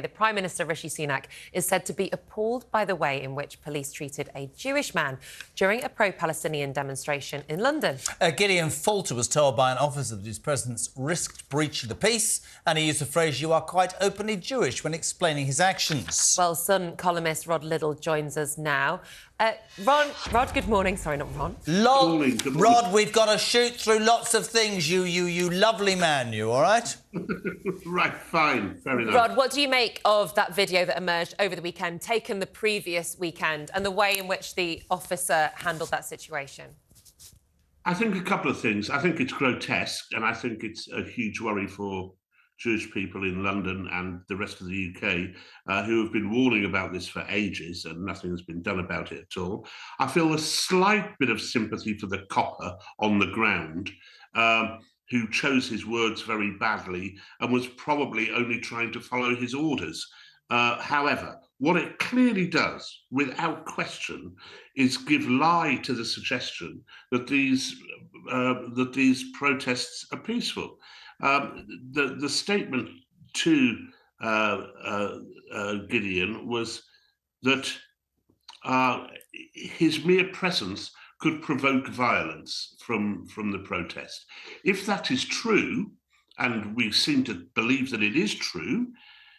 The Prime Minister, Rishi Sunak, is said to be appalled by the way in which police treated a Jewish man during a pro-Palestinian demonstration in London. Gideon Falter was told by an officer that his presence risked breaching the peace, and he used the phrase, "You are quite openly Jewish," when explaining his actions. Well, Sun columnist Rod Liddle joins us now. Rod, good morning. Sorry, not Ron. Good morning. Rod, we've got to shoot through lots of things, you lovely man, you, all right? Right, fine, fair enough. Rod, what do you make of that video that emerged over the weekend, taken the previous weekend, and the way in which the officer handled that situation? I think a couple of things. I think it's grotesque, and I think it's a huge worry for Jewish people in London and the rest of the UK who have been warning about this for ages, and nothing has been done about it at all. I feel a slight bit of sympathy for the copper on the ground who chose his words very badly and was probably only trying to follow his orders. However, what it clearly does, without question, is give lie to the suggestion that these protests are peaceful. The statement to Gideon was that his mere presence could provoke violence from the protest. If that is true, and we seem to believe that it is true,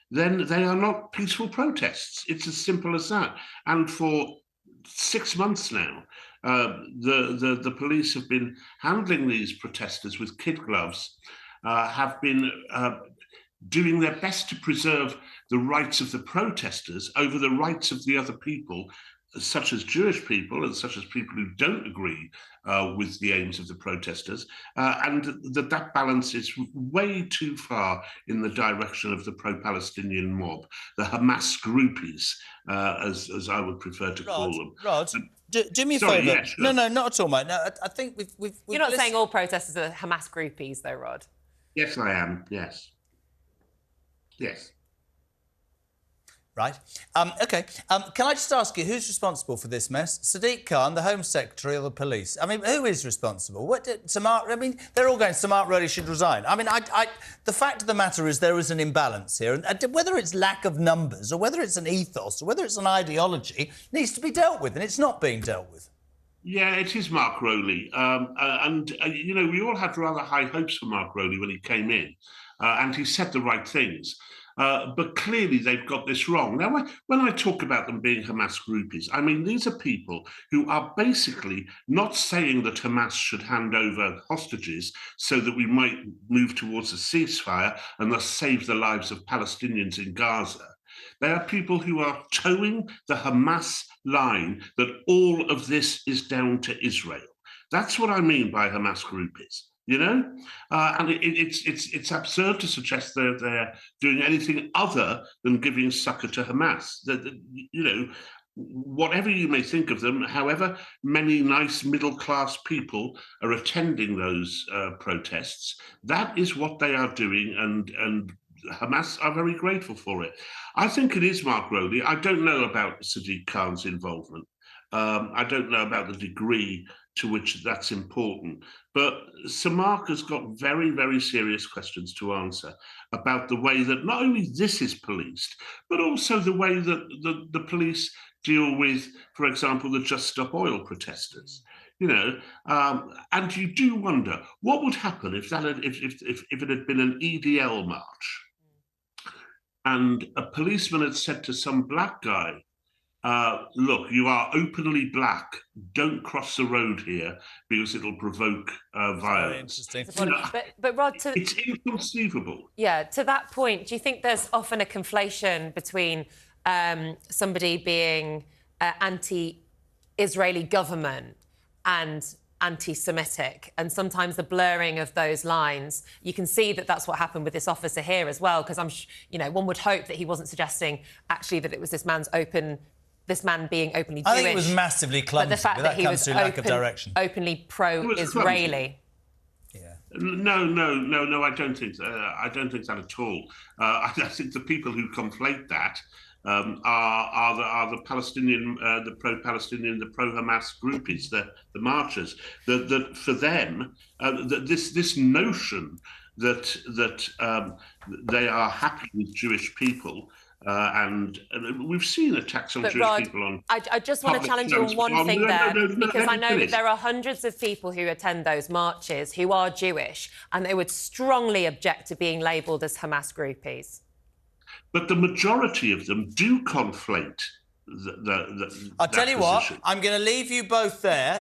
then they are not peaceful protests. It's as simple as that. And for 6 months now, the police have been handling these protesters with kid gloves, have been doing their best to preserve the rights of the protesters over the rights of the other people, such as Jewish people and such as people who don't agree with the aims of the protesters, and that balance is way too far in the direction of the pro-Palestinian mob, the Hamas groupies, as I would prefer to call them. Rod, do me a favour. Yeah, sure. No, not at all, mate. No, I think we've You're not saying all protesters are Hamas groupies, though, Rod? Yes, I am. Yes. Yes. Right. OK. Can I just ask you, who's responsible for this mess? Sadiq Khan, the Home Secretary, or the police? I mean, who is responsible? They're all going, Mark Rowley should resign. I mean, the fact of the matter is there is an imbalance here. And whether it's lack of numbers or whether it's an ethos or whether it's an ideology, needs to be dealt with, and it's not being dealt with. Yeah, it is Mark Rowley. You know, we all had rather high hopes for Mark Rowley when he came in, and he said the right things. But clearly they've got this wrong. Now, when I talk about them being Hamas groupies, I mean, these are people who are basically not saying that Hamas should hand over hostages so that we might move towards a ceasefire and thus save the lives of Palestinians in Gaza. They are people who are towing the Hamas line that all of this is down to Israel. That's what I mean by Hamas groupies. You know, and it's absurd to suggest that they're doing anything other than giving succor to Hamas. You know, whatever you may think of them, however many nice middle-class people are attending those protests, that is what they are doing, and Hamas are very grateful for it. I think it is Mark Rowley. I don't know about Sadiq Khan's involvement. I don't know about the degree to which that's important. But Sir Mark has got very, very serious questions to answer about the way that not only this is policed, but also the way that the police deal with, for example, the Just Stop Oil protesters. You know, and you do wonder what would happen if it had been an EDL march, and a policeman had said to some black guy, look, you are openly black. Don't cross the road here because it'll provoke violence. Interesting. But Rod, it's inconceivable. Yeah, to that point, do you think there's often a conflation between somebody being anti-Israeli government and anti-Semitic, and sometimes the blurring of those lines? You can see that that's what happened with this officer here as well, because one would hope that he wasn't suggesting actually that it was this man being openly Jewish. I think it was massively clumsy, but the fact that he was lack of direction. Openly pro-Israeli. Yeah. No, I don't think that at all. I think the people who conflate that are the Palestinian, the pro-Palestinian, the pro-Hamas groupies, the marchers. That for them, this notion that they are happy with Jewish people And we've seen attacks on But Jewish Rod, people on. I just want to challenge you on one thing there, because I know that there are hundreds of people who attend those marches who are Jewish, and they would strongly object to being labelled as Hamas groupies. But the majority of them do conflate I'll tell you what, position. I'm going to leave you both there.